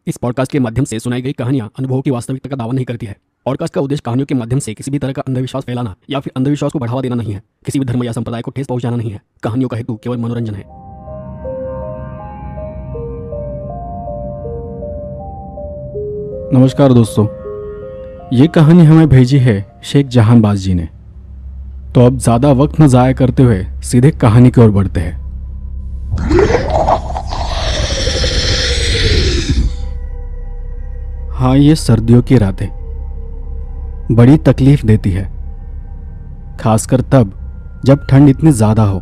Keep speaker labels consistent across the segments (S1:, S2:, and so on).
S1: इस पॉडकास्ट के माध्यम से सुनाई गई कहानियां अनुभवों की वास्तविकता का दावा नहीं करती है। पॉडकास्ट का उद्देश्य कहानियों के माध्यम से किसी भी तरह का अंधविश्वास फैलाना या फिर अंधविश्वास को बढ़ावा देना नहीं है। किसी भी धर्म या संप्रदाय को ठेस पहुंचाना नहीं है। कहानियों का हेतु केवल मनोरंजन है।
S2: नमस्कार दोस्तों, ये कहानी हमें भेजी है शेख जहानबाज जी ने। तो अब ज़्यादा वक्त न ज़ाया करते हुए सीधे कहानी की ओर बढ़ते हैं। हाँ, ये सर्दियों की रातें बड़ी तकलीफ देती है, खासकर तब जब ठंड इतनी ज़्यादा हो।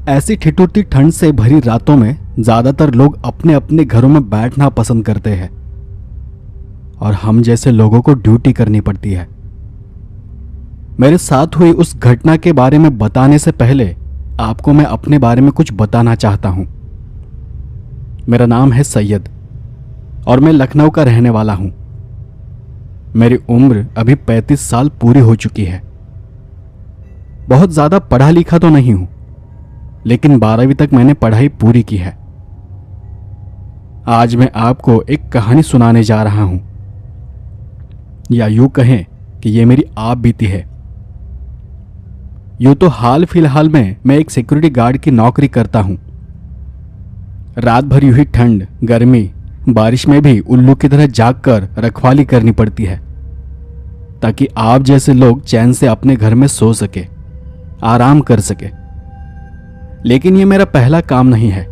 S2: ऐसी ठिठुरती ठंड से भरी रातों में ज़्यादातर लोग अपने अपने घरों में बैठना पसंद करते हैं और हम जैसे लोगों को ड्यूटी करनी पड़ती है। मेरे साथ हुई उस घटना के बारे में बताने से पहले आपको मैं अपने बारे में कुछ बताना चाहता हूं। मेरा नाम है सैयद और मैं लखनऊ का रहने वाला हूं। मेरी उम्र अभी 35 साल पूरी हो चुकी है। बहुत ज़्यादा पढ़ा लिखा तो नहीं हूं, लेकिन 12वीं तक मैंने पढ़ाई पूरी की है। आज मैं आपको एक कहानी सुनाने जा रहा हूं, या यूं कहें कि ये मेरी आप बीती है। यूं तो हाल फिलहाल में मैं एक सिक्योरिटी गार्ड की नौकरी करता हूं। रात भर यूं ही ठंड, गर्मी, बारिश में भी उल्लू की तरह जागकर रखवाली करनी पड़ती है, ताकि आप जैसे लोग चैन से अपने घर में सो सके, आराम कर सके। लेकिन ये मेरा पहला काम नहीं है।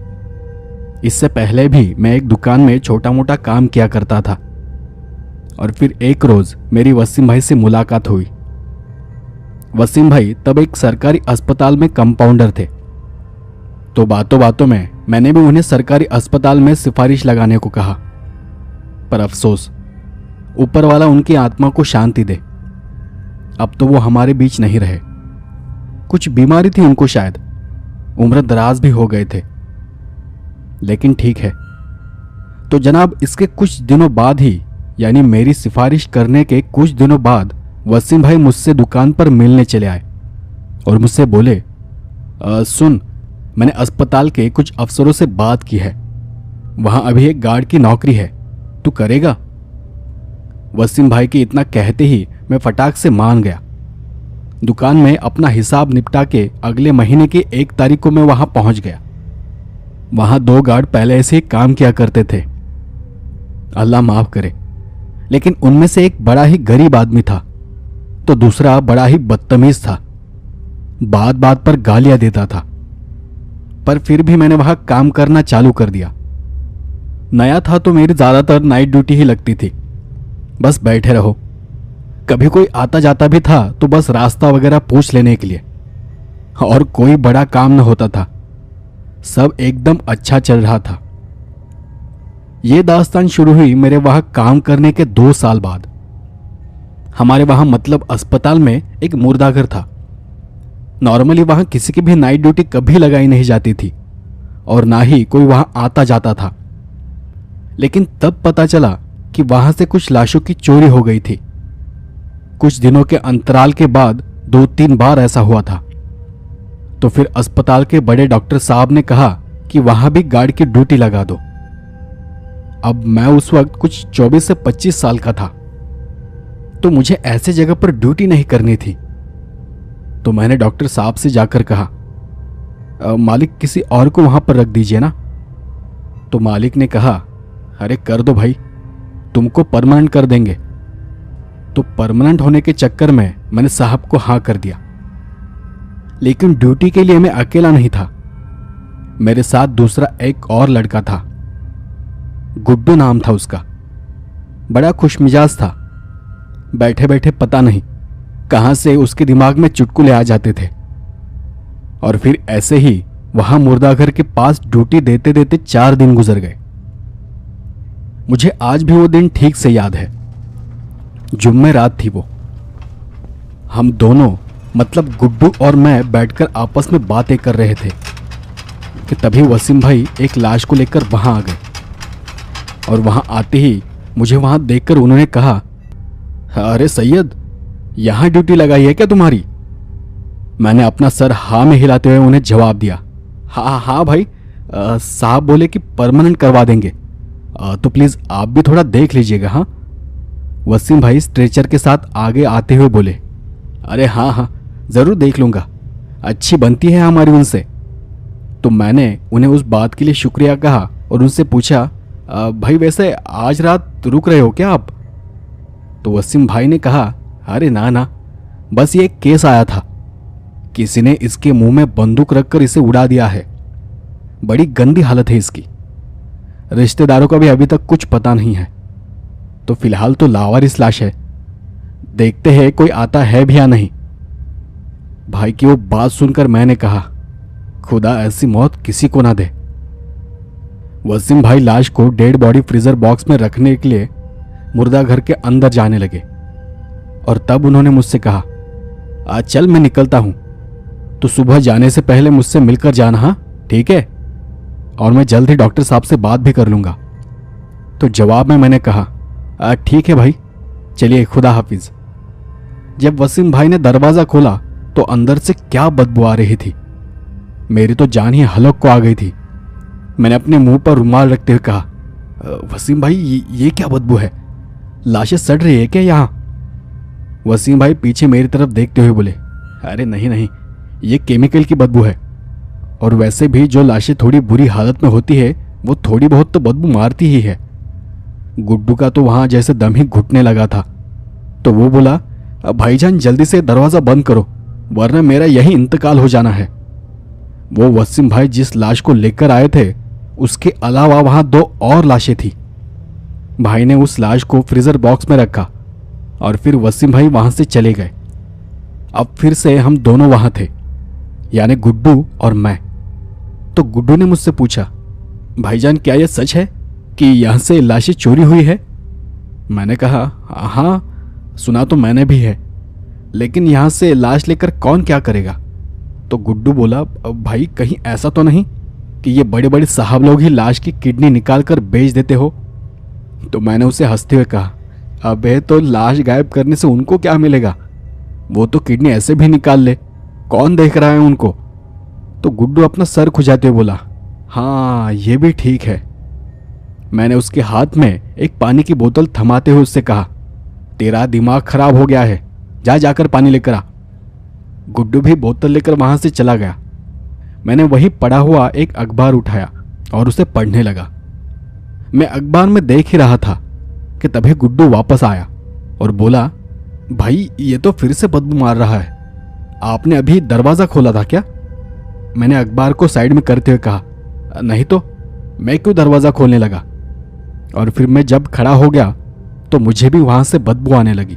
S2: इससे पहले भी मैं एक दुकान में छोटा मोटा काम किया करता था। और फिर एक रोज मेरी वसीम भाई से मुलाकात हुई। वसीम भाई तब एक सरकारी अस्पताल में कंपाउंडर थे। तो बातों बातों में मैंने भी उन्हें सरकारी अस्पताल में सिफारिश लगाने को कहा। पर अफसोस, ऊपर वाला उनकी आत्मा को शांति दे, अब तो वो हमारे बीच नहीं रहे। कुछ बीमारी थी उनको, शायद उम्र दराज भी हो गए थे। लेकिन ठीक है। तो जनाब, इसके कुछ दिनों बाद ही, यानी मेरी सिफारिश करने के कुछ दिनों बाद, वसीम भाई मुझसे दुकान पर मिलने चले आए और मुझसे बोले, सुन, मैंने अस्पताल के कुछ अफसरों से बात की है। वहां अभी एक गार्ड की नौकरी है, तू करेगा? वसीम भाई की इतना कहते ही मैं फटाक से मान गया। दुकान में अपना हिसाब निपटा के अगले महीने की 1 तारीख को मैं वहां पहुंच गया। वहां 2 गार्ड पहले ऐसे ही काम किया करते थे, अल्लाह माफ करे। लेकिन उनमें से एक बड़ा ही गरीब आदमी था, तो दूसरा बड़ा ही बदतमीज था। बात बात पर गालियां देता था। पर फिर भी मैंने वहां काम करना चालू कर दिया। नया था तो मेरी ज्यादातर नाइट ड्यूटी ही लगती थी। बस बैठे रहो। कभी कोई आता जाता भी था तो बस रास्ता वगैरह पूछ लेने के लिए, और कोई बड़ा काम न होता था। सब एकदम अच्छा चल रहा था। ये दास्तान शुरू हुई मेरे वहां काम करने के 2 साल बाद। हमारे वहां, मतलब अस्पताल में, एक मुर्दाघर था। नॉर्मली वहां किसी की भी नाइट ड्यूटी कभी लगाई नहीं जाती थी और ना ही कोई वहां आता जाता था। लेकिन तब पता चला कि वहां से कुछ लाशों की चोरी हो गई थी। कुछ दिनों के अंतराल के बाद 2-3 बार ऐसा हुआ था। तो फिर अस्पताल के बड़े डॉक्टर साहब ने कहा कि वहां भी गार्ड की ड्यूटी लगा दो। अब मैं उस वक्त कुछ 24 से 25 साल का था, तो मुझे ऐसे जगह पर ड्यूटी नहीं करनी थी। तो मैंने डॉक्टर साहब से जाकर कहा, मालिक, किसी और को वहां पर रख दीजिए ना। तो मालिक ने कहा, अरे कर दो भाई, तुमको परमानेंट कर देंगे। तो परमानेंट होने के चक्कर में मैंने साहब को हाँ कर दिया। लेकिन ड्यूटी के लिए मैं अकेला नहीं था। मेरे साथ दूसरा एक और लड़का था। गुड्डू नाम था उसका। बड़ा खुशमिजाज था। बैठे बैठे पता नहीं कहां से उसके दिमाग में चुटकुले आ जाते थे। और फिर ऐसे ही वहां मुर्दाघर के पास ड्यूटी देते देते 4 दिन गुजर गए। मुझे आज भी वो दिन ठीक से याद है। जुम्मे रात थी वो। हम दोनों, मतलब गुड्डू और मैं, बैठकर आपस में बातें कर रहे थे कि तभी वसीम भाई एक लाश को लेकर वहां आ गए। और वहां आते ही मुझे वहां देखकर उन्होंने कहा, अरे सैयद, यहां ड्यूटी लगाई है क्या तुम्हारी? मैंने अपना सर हाँ में हिलाते हुए उन्हें जवाब दिया, हाँ हाँ भाई, साहब बोले कि परमानेंट करवा देंगे। तो प्लीज आप भी थोड़ा देख लीजिएगा। हाँ, वसीम भाई स्ट्रेचर के साथ आगे आते हुए बोले। अरे हाँ हाँ, जरूर देख लूंगा, अच्छी बनती है हमारी उनसे। तो मैंने उन्हें उस बात के लिए शुक्रिया कहा और उनसे पूछा, भाई वैसे आज रात रुक रहे हो क्या आप? तो वसीम भाई ने कहा, अरे ना ना, बस ये एक केस आया था, किसी ने इसके मुंह में बंदूक रखकर इसे उड़ा दिया है। बड़ी गंदी हालत है इसकी, रिश्तेदारों का भी अभी तक कुछ पता नहीं है, तो फिलहाल तो लावारिस लाश है, देखते हैं कोई आता है भी या नहीं। भाई की वो बात सुनकर मैंने कहा, खुदा ऐसी मौत किसी को ना दे। वसीम भाई लाश को डेड बॉडी फ्रीजर बॉक्स में रखने के लिए मुर्दा घर के अंदर जाने लगे और तब उन्होंने मुझसे कहा, आज चल मैं निकलता हूं, तो सुबह जाने से पहले मुझसे मिलकर जाना। हाँ ठीक है, और मैं जल्द ही डॉक्टर साहब से बात भी कर लूंगा। तो जवाब में मैंने कहा, ठीक है भाई, चलिए खुदा हाफिज। जब वसीम भाई ने दरवाजा खोला तो अंदर से क्या बदबू आ रही थी, मेरी तो जान ही हलक को आ गई थी। मैंने अपने मुंह पर रुमाल रखते हुए कहा, वसीम भाई ये क्या बदबू है, लाशें सड़ रही है क्या यहाँ? वसीम भाई पीछे मेरी तरफ देखते हुए बोले, अरे नहीं नहीं, ये केमिकल की बदबू है, और वैसे भी जो लाशें थोड़ी बुरी हालत में होती है वो थोड़ी बहुत तो बदबू मारती ही है। गुड्डू का तो वहां जैसे दम ही घुटने लगा था, तो वो बोला, भाईजान जल्दी से दरवाजा बंद करो वरना मेरा यही इंतकाल हो जाना है। वो वसीम भाई जिस लाश को लेकर आए थे उसके अलावा वहां 2 और लाशें थी। भाई ने उस लाश को फ्रीजर बॉक्स में रखा और फिर वसीम भाई वहां से चले गए। अब फिर से हम दोनों वहां थे, यानी गुड्डू और मैं। तो गुड्डू ने मुझसे पूछा, भाईजान क्या यह सच है कि यहां से लाशें चोरी हुई है? मैंने कहा, हाँ सुना तो मैंने भी है, लेकिन यहां से लाश लेकर कौन क्या करेगा? तो गुड्डू बोला, भाई कहीं ऐसा तो नहीं कि ये बड़े बड़े साहब लोग ही लाश की किडनी निकाल कर बेच देते हो? तो मैंने उसे हंसते हुए कहा, अबे तो लाश गायब करने से उनको क्या मिलेगा, वो तो किडनी ऐसे भी निकाल ले, कौन देख रहा है उनको? तो गुड्डू अपना सर खुजाते हुए बोला, हाँ ये भी ठीक है। मैंने उसके हाथ में एक पानी की बोतल थमाते हुए उससे कहा, तेरा दिमाग खराब हो गया है, जाकर पानी लेकर आ। गुड्डू भी बोतल लेकर वहां से चला गया। मैंने वही पड़ा हुआ एक अखबार उठाया और उसे पढ़ने लगा। मैं अखबार में देख ही रहा था कि तभी गुड्डू वापस आया और बोला, भाई ये तो फिर से बदबू मार रहा है, आपने अभी दरवाजा खोला था क्या? मैंने अखबार को साइड में करते हुए कहा, नहीं तो मैं क्यों दरवाजा खोलने लगा? और फिर मैं जब खड़ा हो गया तो मुझे भी वहां से बदबू आने लगी।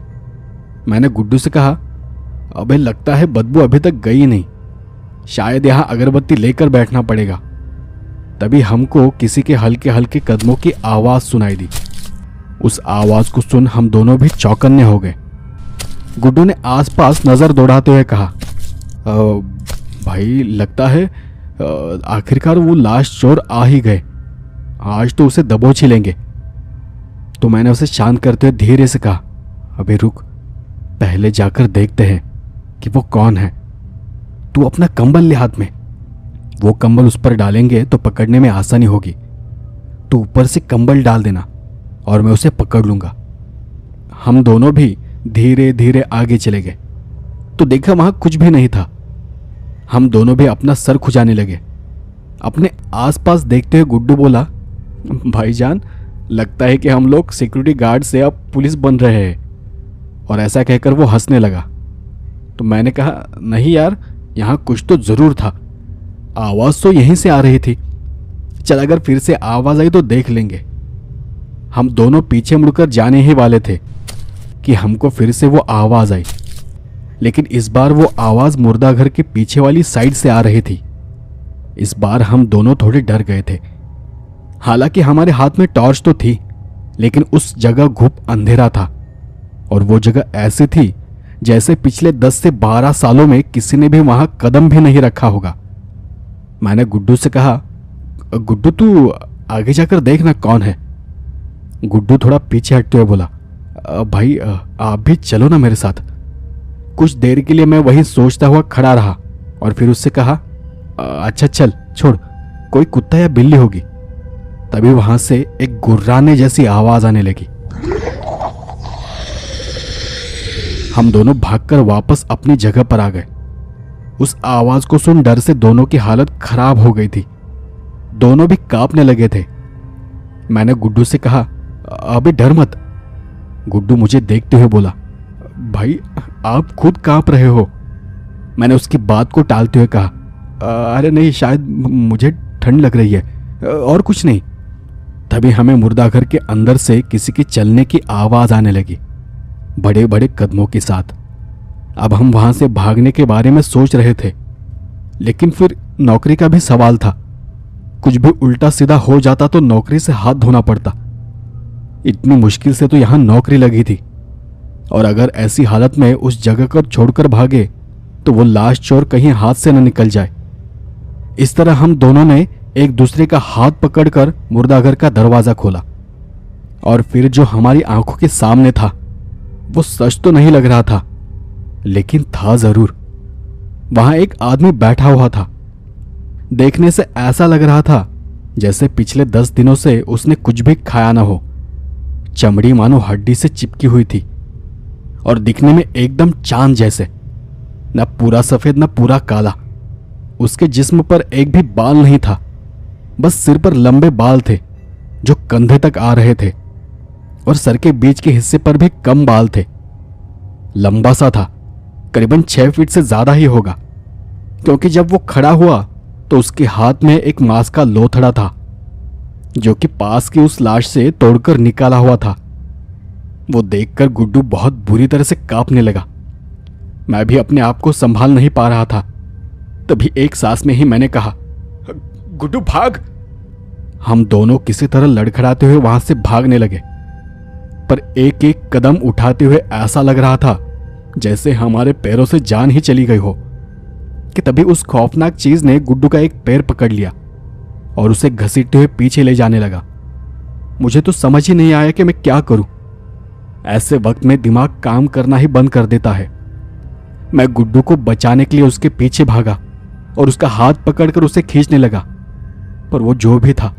S2: मैंने गुड्डू से कहा, अबे लगता है बदबू अभी तक गई नहीं, शायद यहां अगरबत्ती लेकर बैठना पड़ेगा। तभी हमको किसी के हल्के हल्के कदमों की आवाज सुनाई दी। उस आवाज को सुन हम दोनों भी चौकन्ने हो गए। गुड्डू ने आसपास नजर दौड़ाते हुए कहा, भाई लगता है आखिरकार वो लाश चोर आ ही गए, आज तो उसे दबोच ही लेंगे। तो मैंने उसे शांत करते हुए धीरे से कहा, अबे रुक, पहले जाकर देखते हैं कि वो कौन है। तू अपना कंबल ले हाथ में, वो कंबल उस पर डालेंगे तो पकड़ने में आसानी होगी। तू ऊपर से कंबल डाल देना और मैं उसे पकड़ लूंगा। हम दोनों भी धीरे धीरे आगे चले गए तो देखा वहां कुछ भी नहीं था। हम दोनों भी अपना सर खुजाने लगे। अपने आसपास देखते हुए गुड्डू बोला, भाईजान लगता है कि हम लोग सिक्योरिटी गार्ड से अब पुलिस बन रहे हैं। और ऐसा कहकर वो हंसने लगा। तो मैंने कहा, नहीं यार, यहां कुछ तो जरूर था, आवाज तो यहीं से आ रही थी। चल अगर फिर से आवाज आई तो देख लेंगे। हम दोनों पीछे मुड़कर जाने ही वाले थे कि हमको फिर से वो आवाज आई, लेकिन इस बार वो आवाज मुर्दा घर के पीछे वाली साइड से आ रही थी। इस बार हम दोनों थोड़े डर गए थे। हालांकि हमारे हाथ में टॉर्च तो थी, लेकिन उस जगह घुप अंधेरा था और वो जगह ऐसी थी जैसे पिछले 10 से 12 सालों में किसी ने भी वहां कदम भी नहीं रखा होगा। मैंने गुड्डू से कहा, गुड्डू तू आगे जाकर देखना कौन है। गुड्डू थोड़ा पीछे हटते हुए बोला, भाई आप भी चलो ना मेरे साथ। कुछ देर के लिए मैं वहीं सोचता हुआ खड़ा रहा और फिर उससे कहा, अच्छा चल छोड़, कोई कुत्ता या बिल्ली होगी। तभी वहां से एक गुर्राने जैसी आवाज आने लगी। हम दोनों भागकर वापस अपनी जगह पर आ गए। उस आवाज को सुन डर से दोनों की हालत खराब हो गई थी। दोनों भी कांपने लगे थे। मैंने गुड्डू से कहा, अबे डर मत। गुड्डू मुझे देखते हुए बोला, भाई आप खुद कांप रहे हो। मैंने उसकी बात को टालते हुए कहा, अरे नहीं, शायद मुझे ठंड लग रही है, और कुछ नहीं। तभी हमें मुर्दाघर के अंदर से किसी के चलने की आवाज आने लगी, बड़े बड़े कदमों के साथ। अब हम वहां से भागने के बारे में सोच रहे थे, लेकिन फिर नौकरी का भी सवाल था। कुछ भी उल्टा सीधा हो जाता तो नौकरी से हाथ धोना पड़ता। इतनी मुश्किल से तो यहां नौकरी लगी थी, और अगर ऐसी हालत में उस जगह को छोड़कर भागे तो वो लाश चोर कहीं हाथ से न निकल जाए। इस तरह हम दोनों ने एक दूसरे का हाथ पकड़कर मुर्दाघर का दरवाजा खोला, और फिर जो हमारी आंखों के सामने था वो सच तो नहीं लग रहा था, लेकिन था जरूर। वहां एक आदमी बैठा हुआ था। देखने से ऐसा लग रहा था जैसे पिछले 10 दिनों से उसने कुछ भी खाया ना हो। चमड़ी मानो हड्डी से चिपकी हुई थी, और दिखने में एकदम चांद जैसे, न पूरा सफेद न पूरा काला। उसके जिस्म पर एक भी बाल नहीं था, बस सिर पर लंबे बाल थे जो कंधे तक आ रहे थे, और सर के बीच के हिस्से पर भी कम बाल थे। लंबा सा था, करीबन 6 फीट से ज्यादा ही होगा, क्योंकि जब वो खड़ा हुआ तो उसके हाथ में एक मांस का लोथड़ा था, जो कि पास की उस लाश से तोड़कर निकाला हुआ था। वो देखकर गुड्डू बहुत बुरी तरह से कांपने लगा। मैं भी अपने आप को संभाल नहीं पा रहा था। तभी एक सांस में ही मैंने कहा, गुड्डू भाग। हम दोनों किसी तरह लड़खड़ाते हुए वहां से भागने लगे, पर एक एक कदम उठाते हुए ऐसा लग रहा था जैसे हमारे पैरों से जान ही चली गई हो, कि तभी उस खौफनाक चीज ने गुड्डू का एक पैर पकड़ लिया और उसे घसीटते हुए पीछे ले जाने लगा। मुझे तो समझ ही नहीं आया कि मैं क्या करूं। ऐसे वक्त में दिमाग काम करना ही बंद कर देता है। मैं गुड्डू को बचाने के लिए उसके पीछे भागा और उसका हाथ पकड़कर उसे खींचने लगा, पर वो जो भी था,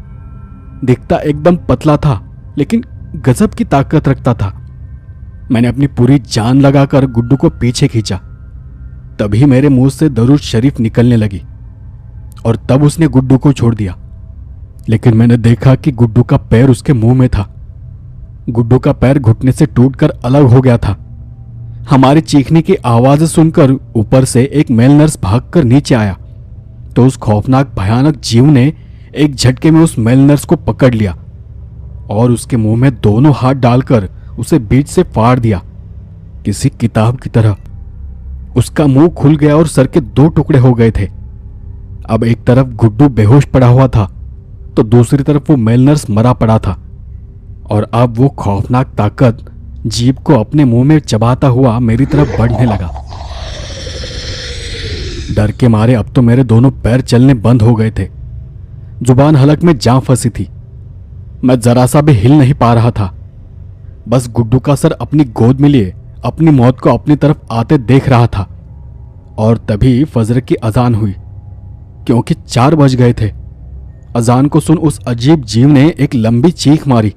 S2: दिखता एकदम पतला था, लेकिन गजब की ताकत रखता था। मैंने अपनी पूरी जान लगाकर गुड्डू को पीछे खींचा। तभी मेरे मुंह से दरूद शरीफ निकलने लगी, और तब उसने गुड्डू को छोड़ दिया। लेकिन मैंने देखा कि गुड्डू का पैर उसके मुंह में था। गुड्डू का पैर घुटने से टूटकर अलग हो गया था। हमारी चीखने की आवाज सुनकर ऊपर से एक मेल नर्स भागकर नीचे आया, तो उस खौफनाक भयानक जीव ने एक झटके में उस मेल नर्स को पकड़ लिया और उसके मुंह में दोनों हाथ डालकर उसे बीच से फाड़ दिया, किसी किताब की तरह। उसका मुंह खुल गया और सर के 2 टुकड़े हो गए थे। अब एक तरफ गुड्डू बेहोश पड़ा हुआ था, तो दूसरी तरफ वो मेल नर्स मरा पड़ा था, और अब वो खौफनाक ताकत जीभ को अपने मुंह में चबाता हुआ मेरी तरफ बढ़ने लगा। डर के मारे अब तो मेरे दोनों पैर चलने बंद हो गए थे। जुबान हलक में जा फंसी थी। मैं जरा सा भी हिल नहीं पा रहा था। बस गुड्डू का सर अपनी गोद में लिए अपनी मौत को अपनी तरफ आते देख रहा था। और तभी फजर की अजान हुई, क्योंकि 4 बज गए थे। अजान को सुन उस अजीब जीव ने एक लंबी चीख मारी।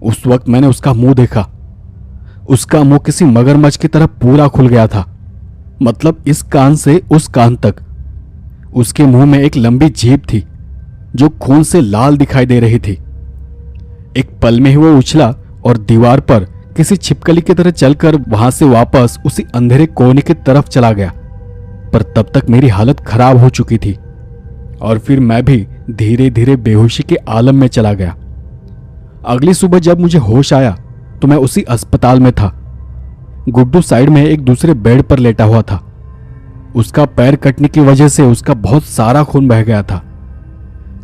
S2: उस वक्त मैंने उसका मुंह देखा। उसका मुंह किसी मगरमच्छ की तरह पूरा खुल गया था, मतलब इस कान से उस कान तक। उसके मुंह में एक लंबी जीभ थी जो खून से लाल दिखाई दे रही थी। एक पल में ही वो उछला और दीवार पर किसी छिपकली की तरह चलकर वहां से वापस उसी अंधेरे कोने की तरफ चला गया। पर तब तक मेरी हालत खराब हो चुकी थी, और फिर मैं भी धीरे धीरे बेहोशी के आलम में चला गया। अगली सुबह जब मुझे होश आया तो मैं उसी अस्पताल में था। गुड्डू साइड में एक दूसरे बेड पर लेटा हुआ था। उसका पैर कटने की वजह से उसका बहुत सारा खून बह गया था।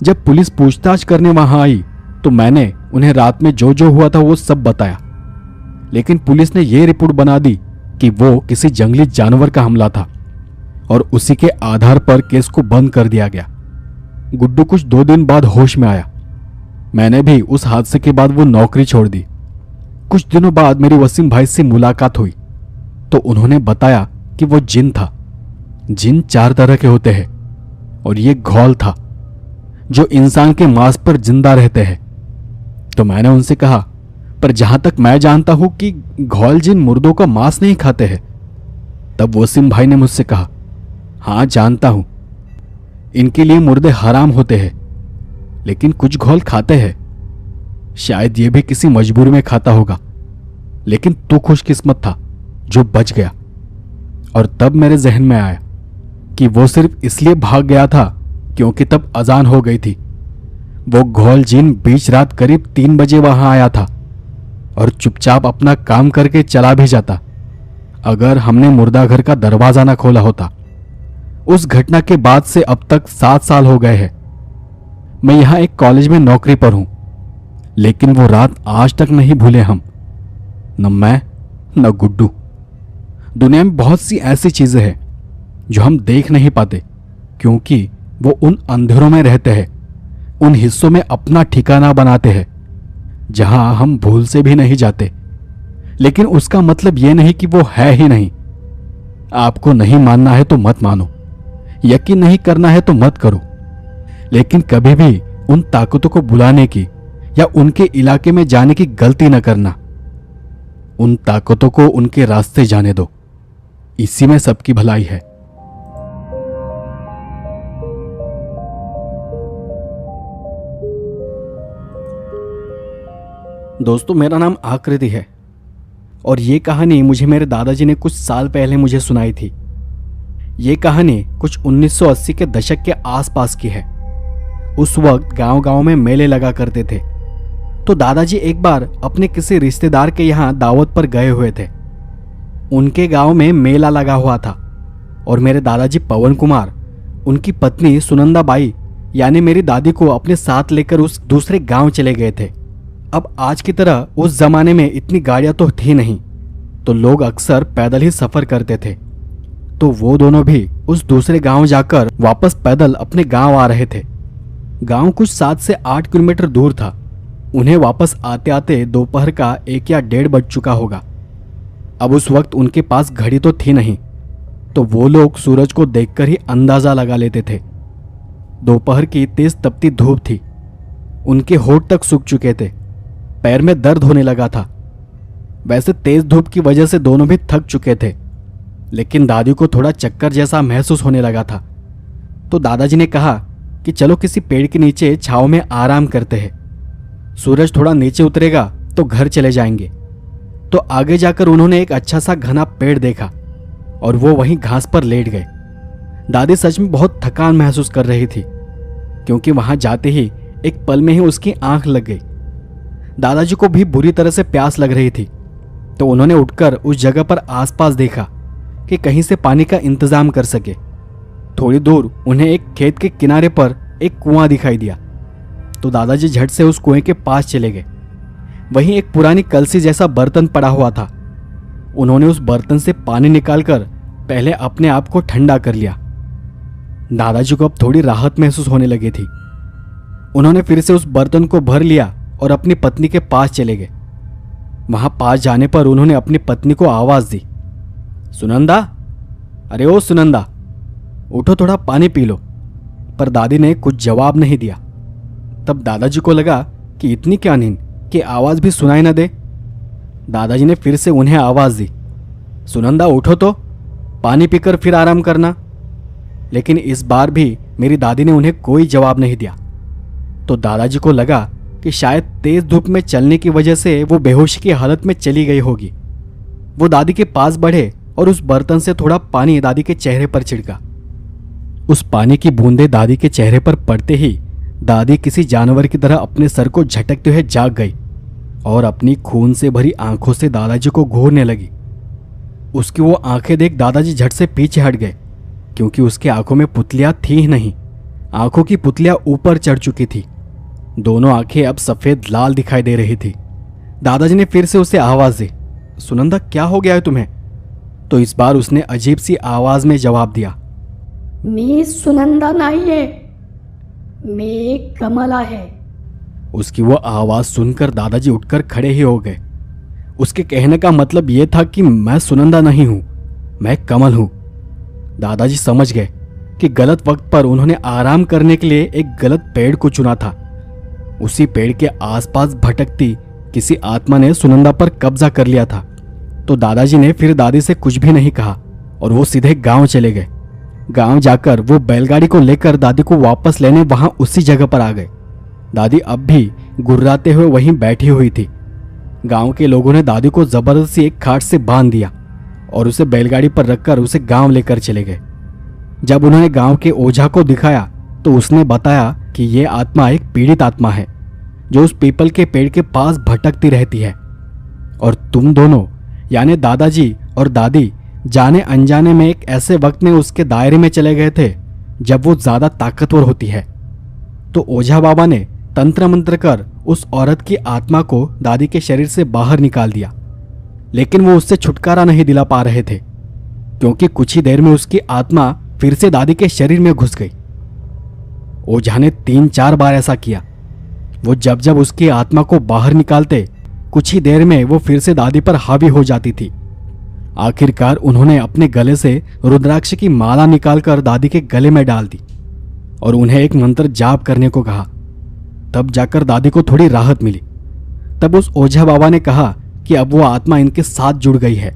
S2: जब पुलिस पूछताछ करने वहां आई तो मैंने उन्हें रात में जो जो हुआ था वो सब बताया, लेकिन पुलिस ने यह रिपोर्ट बना दी कि वो किसी जंगली जानवर का हमला था, और उसी के आधार पर केस को बंद कर दिया गया। गुड्डू कुछ 2 दिन बाद होश में आया। मैंने भी उस हादसे के बाद वो नौकरी छोड़ दी। कुछ दिनों बाद मेरी वसीम भाई से मुलाकात हुई तो उन्होंने बताया कि वो जिन था। जिन 4 तरह के होते हैं और ये घौल था। जो इंसान के मांस पर जिंदा रहते हैं। तो मैंने उनसे कहा, पर जहां तक मैं जानता हूं कि घौल जिन मुर्दों का मांस नहीं खाते हैं। तब वसीम भाई ने मुझसे कहा, हाँ जानता हूं, इनके लिए मुर्दे हराम होते हैं, लेकिन कुछ घौल खाते हैं। शायद ये भी किसी मजबूरी में खाता होगा, लेकिन तू खुशकिस्मत था जो बच गया। और तब मेरे जहन में आया कि वो सिर्फ इसलिए भाग गया था क्योंकि तब अजान हो गई थी। वो घौल जिन बीच रात करीब 3 बजे वहां आया था और चुपचाप अपना काम करके चला भी जाता अगर हमने मुर्दाघर का दरवाजा ना खोला होता। उस घटना के बाद से अब तक 7 साल हो गए हैं। मैं यहां एक कॉलेज में नौकरी पर हूं, लेकिन वो रात आज तक नहीं भूले हम, न मैं न गुड्डू। दुनिया में बहुत सी ऐसी चीजें हैं जो हम देख नहीं पाते क्योंकि वो उन अंधेरों में रहते हैं, उन हिस्सों में अपना ठिकाना बनाते हैं जहां हम भूल से भी नहीं जाते। लेकिन उसका मतलब यह नहीं कि वो है ही नहीं। आपको नहीं मानना है तो मत मानो, यकीन नहीं करना है तो मत करो, लेकिन कभी भी उन ताकतों को बुलाने की या उनके इलाके में जाने की गलती न करना। उन ताकतों को उनके रास्ते जाने दो, इसी में सबकी भलाई है।
S1: दोस्तों, मेरा नाम आकृति है और ये कहानी मुझे मेरे दादाजी ने कुछ साल पहले मुझे सुनाई थी। ये कहानी कुछ 1980 के दशक के आसपास की है। उस वक्त गांव-गांव में मेले लगा करते थे। तो दादाजी एक बार अपने किसी रिश्तेदार के यहाँ दावत पर गए हुए थे। उनके गांव में मेला लगा हुआ था और मेरे दादाजी पवन कुमार उनकी पत्नी सुनंदा बाई यानी मेरी दादी को अपने साथ लेकर उस दूसरे गांव चले गए थे। अब आज की तरह उस जमाने में इतनी गाड़ियां तो थी नहीं, तो लोग अक्सर पैदल ही सफर करते थे। तो वो दोनों भी उस दूसरे गांव जाकर वापस पैदल अपने गांव आ रहे थे। गांव कुछ 7 से 8 किलोमीटर दूर था। उन्हें वापस आते आते दोपहर का 1 या 1:30 बज चुका होगा। अब उस वक्त उनके पास घड़ी तो थी नहीं, तो वो लोग सूरज को देखकर ही अंदाजा लगा लेते थे। दोपहर की तेज तपती धूप थी। उनके होठ तक सूख चुके थे। पैर में दर्द होने लगा था। वैसे तेज धूप की वजह से दोनों भी थक चुके थे, लेकिन दादी को थोड़ा चक्कर जैसा महसूस होने लगा था। तो दादाजी ने कहा कि चलो किसी पेड़ के नीचे छांव में आराम करते हैं, सूरज थोड़ा नीचे उतरेगा तो घर चले जाएंगे। तो आगे जाकर उन्होंने एक अच्छा सा घना पेड़ देखा और वो वहीं घास पर लेट गए। दादी सच में बहुत थकान महसूस कर रही थी, क्योंकि वहां जाते ही एक पल में ही उसकी आंख लग गई। दादाजी को भी बुरी तरह से प्यास लग रही थी, तो उन्होंने उठकर उस जगह पर आसपास देखा कि कहीं से पानी का इंतजाम कर सके। थोड़ी दूर उन्हें एक खेत के किनारे पर एक कुआं दिखाई दिया, तो दादाजी झट से उस कुएं के पास चले गए। वहीं एक पुरानी कलसी जैसा बर्तन पड़ा हुआ था। उन्होंने उस बर्तन से पानी निकालकर पहले अपने आप को ठंडा कर लिया। दादाजी को अब थोड़ी राहत महसूस होने लगी थी। उन्होंने फिर से उस बर्तन को भर लिया और अपनी पत्नी के पास चले गए। वहां पास जाने पर उन्होंने अपनी पत्नी को आवाज दी, सुनंदा, अरे ओ सुनंदा, उठो, थोड़ा पानी पी लो। पर दादी ने कुछ जवाब नहीं दिया। तब दादाजी को लगा कि इतनी क्या नींद कि आवाज भी सुनाई न दे। दादाजी ने फिर से उन्हें आवाज दी, सुनंदा उठो तो, पानी पीकर फिर आराम करना। लेकिन इस बार भी मेरी दादी ने उन्हें कोई जवाब नहीं दिया। तो दादाजी को लगा कि शायद तेज धूप में चलने की वजह से वो बेहोशी की हालत में चली गई होगी। वो दादी के पास बढ़े और उस बर्तन से थोड़ा पानी दादी के चेहरे पर छिड़का। उस पानी की बूंदें दादी के चेहरे पर पड़ते ही दादी किसी जानवर की तरह अपने सर को झटकते हुए जाग गई और अपनी खून से भरी आंखों से दादाजी को घूरने लगी। उसकी वो आंखें देख दादाजी झट से पीछे हट गए, क्योंकि उसके आंखों में पुतलियां थी ही नहीं। आंखों की पुतलियां ऊपर चढ़ चुकी थी। दोनों आंखें अब सफेद लाल दिखाई दे रही थी। दादाजी ने फिर से उसे आवाज दी, सुनंदा क्या हो गया है तुम्हें? तो इस बार उसने अजीब सी आवाज में जवाब दिया,
S3: मी सुनंदा नाही है, मी कमला है।
S1: उसकी वो आवाज सुनकर दादाजी उठकर खड़े ही हो गए। उसके कहने का मतलब यह था कि मैं सुनंदा नहीं हूं, मैं कमल हूं। दादाजी समझ गए कि गलत वक्त पर उन्होंने आराम करने के लिए एक गलत पेड़ को चुना था। उसी पेड़ के आसपास भटकती किसी आत्मा ने सुनंदा पर कब्जा कर लिया था। तो दादाजी ने फिर दादी से कुछ भी नहीं कहा और वो सीधे गांव चले गए। गांव जाकर वो बैलगाड़ी को लेकर दादी को वापस लेने वहां उसी जगह पर आ गए। दादी अब भी गुर्राते हुए वहीं बैठी हुई थी। गांव के लोगों ने दादी को जबरदस्ती एक खाट से बांध दिया और उसे बैलगाड़ी पर रखकर उसे गांव लेकर चले गए। जब उन्होंने गांव के ओझा को दिखाया तो उसने बताया कि ये आत्मा एक पीड़ित आत्मा है जो उस पीपल के पेड़ के पास भटकती रहती है, और तुम दोनों यानी दादाजी और दादी जाने अनजाने में एक ऐसे वक्त में उसके दायरे में चले गए थे जब वो ज्यादा ताकतवर होती है। तो ओझा बाबा ने तंत्र मंत्र कर उस औरत की आत्मा को दादी के शरीर से बाहर निकाल दिया, लेकिन वो उससे छुटकारा नहीं दिला पा रहे थे क्योंकि कुछ ही देर में उसकी आत्मा फिर से दादी के शरीर में घुस गई। ओझा ने 3-4 बार ऐसा किया। वो जब जब उसकी आत्मा को बाहर निकालते कुछ ही देर में वो फिर से दादी पर हावी हो जाती थी। आखिरकार उन्होंने अपने गले से रुद्राक्ष की माला निकालकर दादी के गले में डाल दी और उन्हें एक मंत्र जाप करने को कहा। तब जाकर दादी को थोड़ी राहत मिली। तब उस ओझा बाबा ने कहा कि अब वो आत्मा इनके साथ जुड़ गई है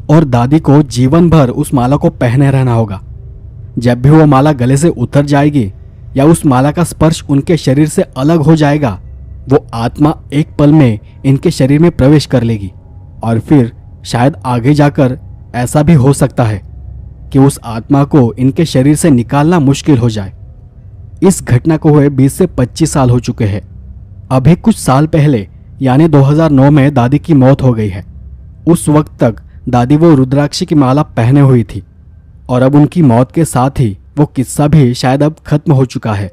S1: और दादी को जीवन भर उस माला को पहने रहना होगा। जब भी वो माला गले से उतर जाएगी या उस माला का स्पर्श उनके शरीर से अलग हो जाएगा, वो आत्मा एक पल में इनके शरीर में प्रवेश कर लेगी और फिर शायद आगे जाकर ऐसा भी हो सकता है कि उस आत्मा को इनके शरीर से निकालना मुश्किल हो जाए। इस घटना को हुए 20 से 25 साल हो चुके हैं। अभी कुछ साल पहले यानी 2009 में दादी की मौत हो गई है। उस वक्त तक दादी वो रुद्राक्ष की माला पहने हुई थी और अब उनकी मौत के साथ ही वो किस्सा भी शायद अब खत्म हो चुका है।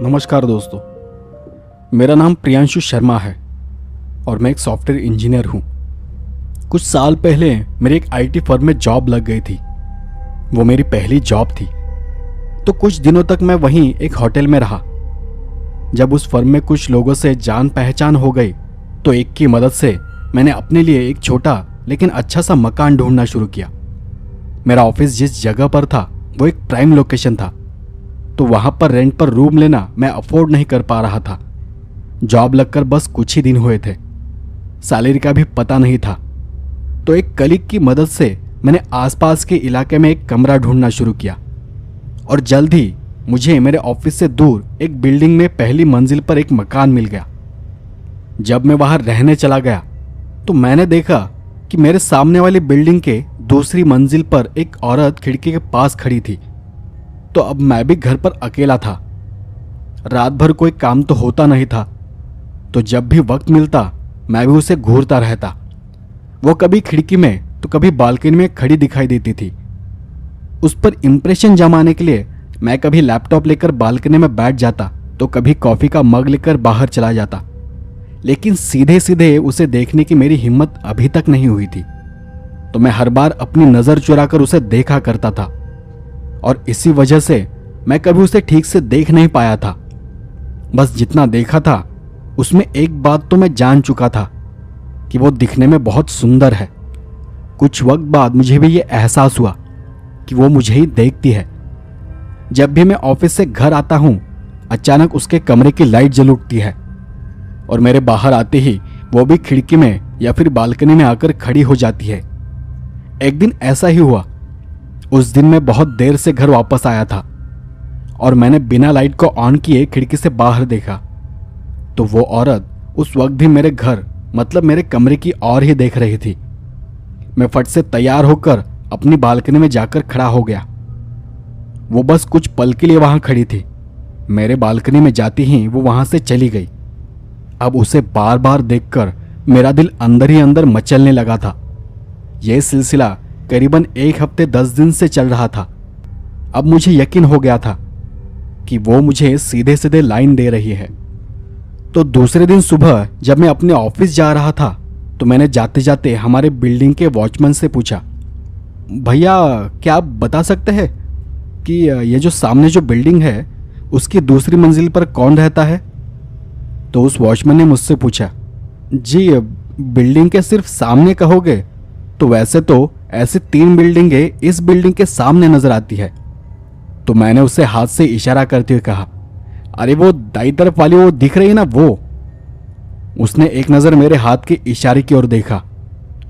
S2: नमस्कार दोस्तों, मेरा नाम प्रियांशु शर्मा है और मैं एक सॉफ्टवेयर इंजीनियर हूँ। कुछ साल पहले मेरी एक आईटी फर्म में जॉब लग गई थी। वो मेरी पहली जॉब थी। तो कुछ दिनों तक मैं वहीं एक होटल में रहा। जब उस फर्म में कुछ लोगों से जान पहचान हो गई तो एक की मदद से मैंने अपने लिए एक छोटा लेकिन अच्छा सा मकान ढूंढना शुरू किया। मेरा ऑफिस जिस जगह पर था वो एक प्राइम लोकेशन था, तो वहां पर रेंट पर रूम लेना मैं अफोर्ड नहीं कर पा रहा था। जॉब लगकर बस कुछ ही दिन हुए थे, सैलरी का भी पता नहीं था। तो एक कलीग की मदद से मैंने आसपास के इलाके में एक कमरा ढूंढना शुरू किया और जल्द ही मुझे मेरे ऑफिस से दूर एक बिल्डिंग में पहली मंजिल पर एक मकान मिल गया। जब मैं वहां रहने चला गया तो मैंने देखा कि मेरे सामने वाली बिल्डिंग के दूसरी मंजिल पर एक औरत खिड़की के पास खड़ी थी। तो अब मैं भी घर पर अकेला था। रात भर कोई काम तो होता नहीं था, तो जब भी वक्त मिलता मैं भी उसे घूरता रहता। वो कभी खिड़की में तो कभी बालकनी में खड़ी दिखाई देती थी। उस पर इंप्रेशन जमाने के लिए मैं कभी लैपटॉप लेकर बालकनी में बैठ जाता तो कभी कॉफी का मग लेकर बाहर चला जाता, लेकिन सीधे सीधे उसे देखने की मेरी हिम्मत अभी तक नहीं हुई थी। तो मैं हर बार अपनी नजर चुराकर उसे देखा करता था और इसी वजह से मैं कभी उसे ठीक से देख नहीं पाया था। बस जितना देखा था उसमें एक बात तो मैं जान चुका था कि वो दिखने में बहुत सुंदर है। कुछ वक्त बाद मुझे भी ये एहसास हुआ कि वो मुझे ही देखती है। जब भी मैं ऑफिस से घर आता हूं, अचानक उसके कमरे की लाइट जल उठती है और मेरे बाहर आते ही वो भी खिड़की में या फिर बालकनी में आकर खड़ी हो जाती है। एक दिन ऐसा ही हुआ। उस दिन मैं बहुत देर से घर वापस आया था और मैंने बिना लाइट को ऑन किए खिड़की से बाहर देखा तो वो औरत उस वक्त भी मेरे घर मतलब मेरे कमरे की ओर ही देख रही थी। मैं फट से तैयार होकर अपनी बालकनी में जाकर खड़ा हो गया। वो बस कुछ पल के लिए वहां खड़ी थी। मेरे बालकनी में जाती ही वो वहां से चली गई। अब उसे बार बार देखकर मेरा दिल अंदर ही अंदर मचलने लगा था। यह सिलसिला करीबन 1 हफ्ते 10 दिन से चल रहा था। अब मुझे यकीन हो गया था कि वो मुझे सीधे सीधे लाइन दे रही है। तो दूसरे दिन सुबह जब मैं अपने ऑफिस जा रहा था तो मैंने जाते जाते हमारे बिल्डिंग के वॉचमैन से पूछा, भैया क्या आप बता सकते हैं कि ये जो सामने जो बिल्डिंग है उसकी दूसरी मंजिल पर कौन रहता है? तो उस वॉचमैन ने मुझसे पूछा, जी बिल्डिंग के सिर्फ सामने कहोगे तो वैसे तो ऐसे 3 बिल्डिंगें इस बिल्डिंग के सामने नजर आती है। तो मैंने उसे हाथ से इशारा करते हुए कहा, अरे वो दाई तरफ वाली वो दिख रही है ना वो। उसने एक नज़र मेरे हाथ के इशारे की ओर देखा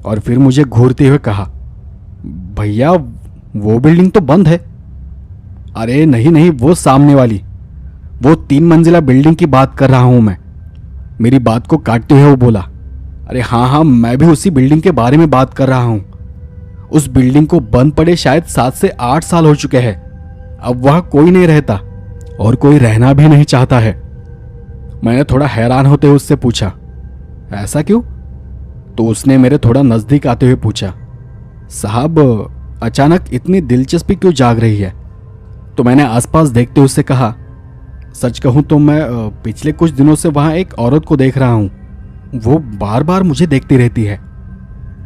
S2: और फिर मुझे घूरते हुए कहा, भैया वो बिल्डिंग तो बंद है। अरे नहीं नहीं, वो सामने वाली, वो 3 मंजिला बिल्डिंग की बात कर रहा हूं मैं। मेरी बात को काटते हुए वो बोला, अरे हाँ हाँ, मैं भी उसी बिल्डिंग के बारे में बात कर रहा हूं। उस बिल्डिंग को बंद पड़े शायद 7 से 8 साल हो चुके हैं। अब वहां कोई नहीं रहता और कोई रहना भी नहीं चाहता है। मैंने थोड़ा हैरान होते हुए उससे पूछा, ऐसा क्यों? तो उसने मेरे थोड़ा नजदीक आते हुए पूछा, साहब अचानक इतनी दिलचस्पी क्यों जाग रही है? तो मैंने आसपास देखते हुए उससे कहा, सच कहूं तो मैं पिछले कुछ दिनों से वहां एक औरत को देख रहा हूं। वो बार बार मुझे देखती रहती है।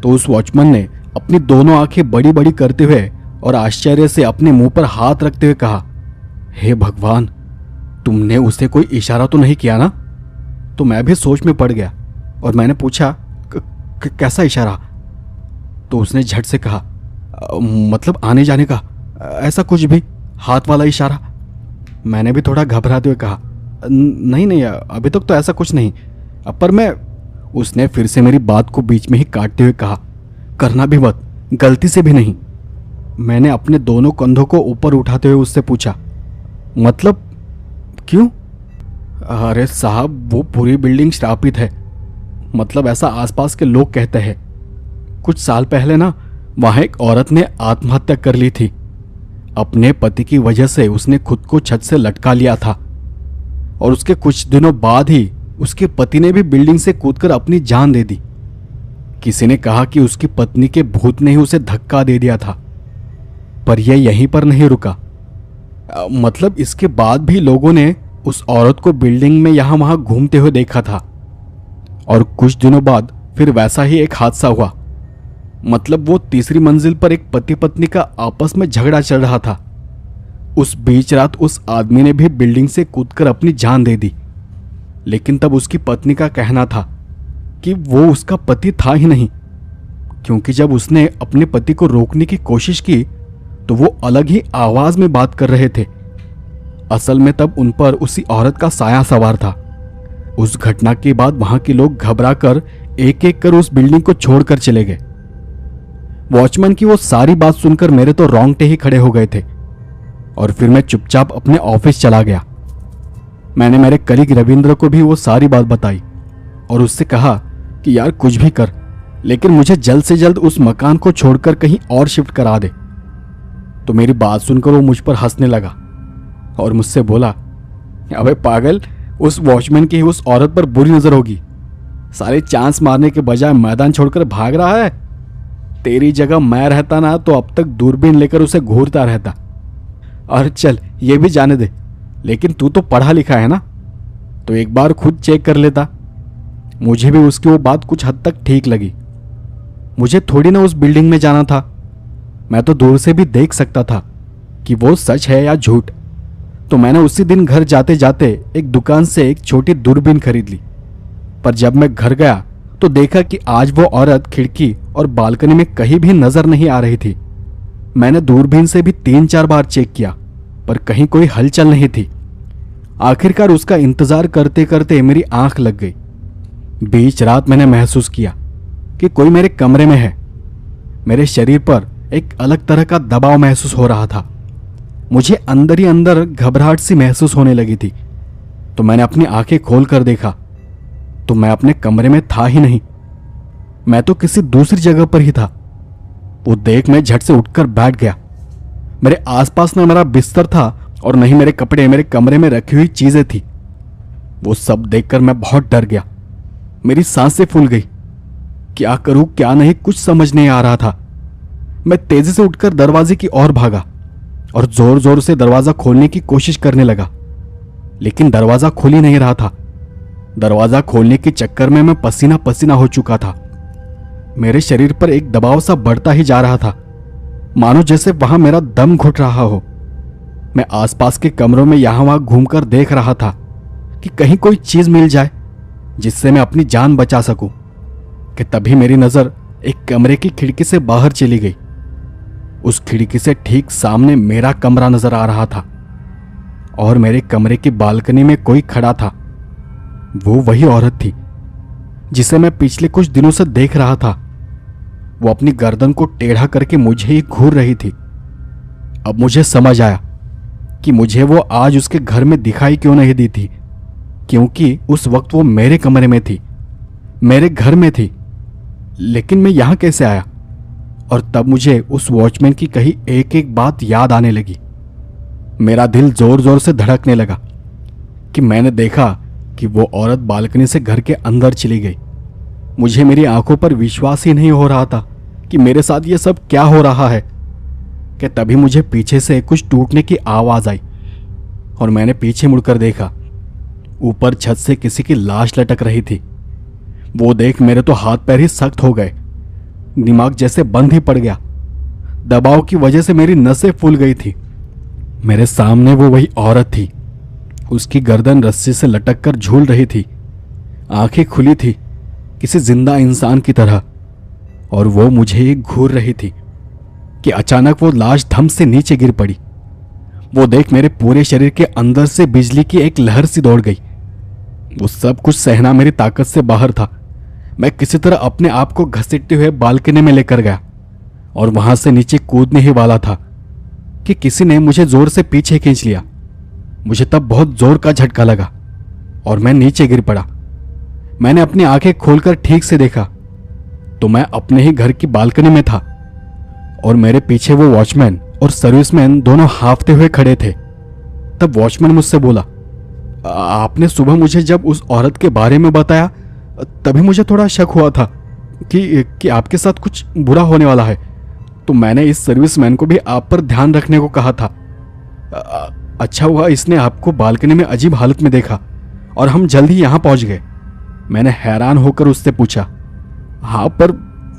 S2: तो उस वॉचमैन ने अपनी दोनों आंखें बड़ी बड़ी करते हुए और आश्चर्य से अपने मुंह पर हाथ रखते हुए कहा, हे भगवान, तुमने उसे कोई इशारा तो नहीं किया ना? तो मैं भी सोच में पड़ गया और मैंने पूछा, कैसा इशारा? तो उसने झट से कहा, मतलब आने जाने का, ऐसा कुछ भी, हाथ वाला इशारा। मैंने भी थोड़ा घबराते हुए कहा, नहीं नहीं, अभी तक तो ऐसा कुछ नहीं, पर मैं। उसने फिर से मेरी बात को बीच में ही काटते हुए कहा, करना भी मत, गलती से भी नहीं। मैंने अपने दोनों कंधों को ऊपर उठाते हुए उससे पूछा, मतलब क्यों? अरे साहब, वो पूरी बिल्डिंग श्रापित है। मतलब ऐसा आसपास के लोग कहते हैं। कुछ साल पहले ना वहां एक औरत ने आत्महत्या कर ली थी। अपने पति की वजह से उसने खुद को छत से लटका लिया था और उसके कुछ दिनों बाद ही उसके पति ने भी बिल्डिंग से कूदकर अपनी जान दे दी। किसी ने कहा कि उसकी पत्नी के भूत ने ही उसे धक्का दे दिया था। पर यह यहीं पर नहीं रुका। मतलब इसके बाद भी लोगों ने उस औरत को बिल्डिंग में यहां वहां घूमते हुए देखा था। और कुछ दिनों बाद फिर वैसा ही एक हादसा हुआ। मतलब वो तीसरी मंजिल पर एक पति पत्नी का आपस में झगड़ा चल रहा था। उस बीच रात उस आदमी ने भी बिल्डिंग से कूदकर अपनी जान दे दी। लेकिन तब उसकी पत्नी का कहना था कि वो उसका पति था ही नहीं, क्योंकि जब उसने अपने पति को रोकने की कोशिश की तो वो अलग ही आवाज में बात कर रहे थे। असल में तब उन पर उसी औरत का साया सवार था। उस घटना के बाद वहां के लोग घबराकर एक एक कर उस बिल्डिंग को छोड़कर चले गए। वॉचमैन की वो सारी बात सुनकर मेरे तो रोंगटे ही खड़े हो गए थे और फिर मैं चुपचाप अपने ऑफिस चला गया। मैंने मेरे कलीग रविंद्र को भी वो सारी बात बताई और उससे कहा कि यार कुछ भी कर, लेकिन मुझे जल्द से जल्द उस मकान को छोड़कर कहीं और शिफ्ट करा दे। तो मेरी बात सुनकर वो मुझ पर हंसने लगा और मुझसे बोला, अबे पागल, उस वॉचमैन की उस औरत पर बुरी नजर होगी। सारे चांस मारने के बजाय मैदान छोड़कर भाग रहा है। तेरी जगह मैं रहता ना तो अब तक दूरबीन लेकर उसे घूरता रहता। और चल ये भी जाने दे, लेकिन तू तो पढ़ा लिखा है ना, तो एक बार खुद चेक कर लेता। मुझे भी उसकी वो बात कुछ हद तक ठीक लगी। मुझे थोड़ी ना उस बिल्डिंग में जाना था। मैं तो दूर से भी देख सकता था कि वो सच है या झूठ। तो मैंने उसी दिन घर जाते जाते एक दुकान से एक छोटी दूरबीन खरीद ली। पर जब मैं घर गया तो देखा कि आज वो औरत खिड़की और बालकनी में कहीं भी नजर नहीं आ रही थी। मैंने दूरबीन से भी 3-4 बार चेक किया, पर कहीं कोई हलचल नहीं थी। आखिरकार उसका इंतजार करते करते मेरी आंख लग गई। बीच रात मैंने महसूस किया कि कोई मेरे कमरे में है। मेरे शरीर पर एक अलग तरह का दबाव महसूस हो रहा था। मुझे अंदर ही अंदर घबराहट सी महसूस होने लगी थी। तो मैंने अपनी आंखें खोल कर देखा तो मैं अपने कमरे में था ही नहीं। मैं तो किसी दूसरी जगह पर ही था। वो देख मैं झट से उठकर बैठ गया। मेरे आसपास न मेरा बिस्तर था और न ही मेरे कपड़े मेरे कमरे में रखी हुई चीजें थी। वो सब देखकर मैं बहुत डर गया। मेरी सांसें फूल गई। क्या करूं क्या नहीं कुछ समझ नहीं आ रहा था। मैं तेजी से उठकर दरवाजे की ओर भागा और जोर जोर से दरवाजा खोलने की कोशिश करने लगा, लेकिन दरवाजा खुल ही नहीं रहा था। दरवाजा खोलने के चक्कर में मैं पसीना पसीना हो चुका था। मेरे शरीर पर एक दबाव सा बढ़ता ही जा रहा था, मानो जैसे वहां मेरा दम घुट रहा हो। मैं आसपास के कमरों में यहां वहां घूमकर देख रहा था कि कहीं कोई चीज मिल जाए जिससे मैं अपनी जान बचा सकूं। कि तभी मेरी नज़र एक कमरे की खिड़की से बाहर चली गई। उस खिड़की से ठीक सामने मेरा कमरा नजर आ रहा था और मेरे कमरे की बालकनी में कोई खड़ा था। वो वही औरत थी जिसे मैं पिछले कुछ दिनों से देख रहा था। वो अपनी गर्दन को टेढ़ा करके मुझे ही घूर रही थी। अब मुझे समझ आया कि मुझे वो आज उसके घर में दिखाई क्यों नहीं दी थी, क्योंकि उस वक्त वो मेरे कमरे में थी, मेरे घर में थी। लेकिन मैं यहां कैसे आया? और तब मुझे उस वॉचमैन की कही एक एक बात याद आने लगी। मेरा दिल जोर जोर से धड़कने लगा कि मैंने देखा कि वो औरत बालकनी से घर के अंदर चली गई। मुझे मेरी आंखों पर विश्वास ही नहीं हो रहा था कि मेरे साथ ये सब क्या हो रहा है। कि तभी मुझे पीछे से कुछ टूटने की आवाज आई और मैंने पीछे मुड़कर देखा। ऊपर छत से किसी की लाश लटक रही थी। वो देख मेरे तो हाथ पैर ही सख्त हो गए, दिमाग जैसे बंद ही पड़ गया। दबाव की वजह से मेरी नसें फूल गई थी। मेरे सामने वो वही औरत थी। उसकी गर्दन रस्सी से लटक कर झूल रही थी, आंखें खुली थी किसी जिंदा इंसान की तरह, और वो मुझे ही घूर रही थी कि अचानक वो लाश धम से नीचे गिर पड़ी। वो देख मेरे पूरे शरीर के अंदर से बिजली की एक लहर सी दौड़ गई। वो सब कुछ सहना मेरी ताकत से बाहर था। मैं किसी तरह अपने आप को घसीटते हुए बालकनी में लेकर गया और वहां से नीचे कूदने ही वाला था कि किसी ने मुझे जोर से पीछे खींच लिया। मुझे तब बहुत जोर का झटका लगा और मैं नीचे गिर पड़ा। मैंने अपनी आंखें खोलकर ठीक से देखा तो मैं अपने ही घर की बालकनी में था और मेरे पीछे वो वॉचमैन और सर्विसमैन दोनों हांफते हुए खड़े थे। तब वॉचमैन मुझसे बोला, आपने सुबह मुझे जब उस औरत के बारे में बताया तभी मुझे थोड़ा शक हुआ था कि आपके साथ कुछ बुरा होने वाला है, तो मैंने इस सर्विसमैन को भी आप पर ध्यान रखने को कहा था। अच्छा हुआ इसने आपको बालकनी में अजीब हालत में देखा और हम जल्द ही यहां पहुंच गए। मैंने हैरान होकर उससे पूछा, हाँ पर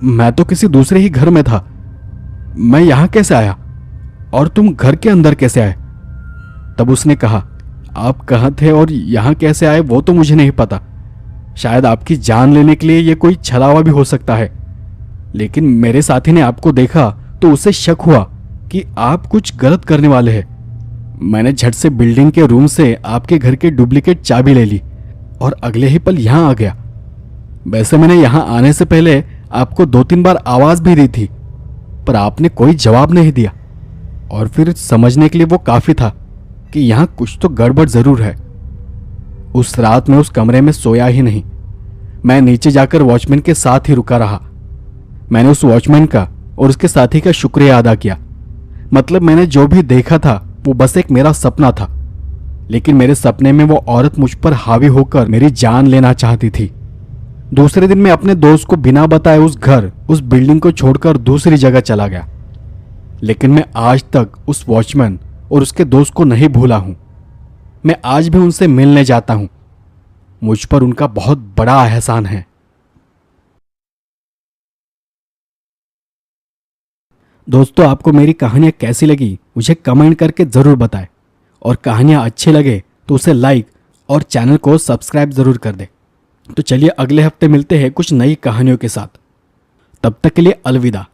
S2: मैं तो किसी दूसरे ही घर में था, मैं यहां कैसे आया और तुम घर के अंदर कैसे आए? तब उसने कहा, आप कहाँ थे और यहां कैसे आए वो तो मुझे नहीं पता। शायद आपकी जान लेने के लिए ये कोई छलावा भी हो सकता है, लेकिन मेरे साथी ने आपको देखा तो उसे शक हुआ कि आप कुछ गलत करने वाले हैं। मैंने झट से बिल्डिंग के रूम से आपके घर की डुप्लीकेट चाबी ले ली और अगले ही पल यहां आ गया। वैसे मैंने यहां आने से पहले आपको 2-3 बार आवाज भी दी थी, पर आपने कोई जवाब नहीं दिया और फिर समझने के लिए वो काफी था कि यहां कुछ तो गड़बड़ जरूर है। उस रात में उस कमरे में सोया ही नहीं। मैं नीचे जाकर वॉचमैन के साथ ही रुका रहा। मैंने उस वॉचमैन का और उसके साथी का शुक्रिया अदा किया। मतलब मैंने जो भी देखा था वो बस एक मेरा सपना था, लेकिन मेरे सपने में वो औरत मुझ पर हावी होकर मेरी जान लेना चाहती थी। दूसरे दिन मैं अपने दोस्त को बिना बताए उस बिल्डिंग को छोड़कर दूसरी जगह चला गया, लेकिन मैं आज तक उस वॉचमैन और उसके दोस्त को नहीं भूला हूं। मैं आज भी उनसे मिलने जाता हूं। मुझ पर उनका बहुत बड़ा एहसान है।
S1: दोस्तों, आपको मेरी कहानियाँ कैसी लगी मुझे कमेंट करके ज़रूर बताएं, और कहानियाँ अच्छी लगे तो उसे लाइक और चैनल को सब्सक्राइब ज़रूर कर दें। तो चलिए अगले हफ्ते मिलते हैं कुछ नई कहानियों के साथ। तब तक के लिए अलविदा।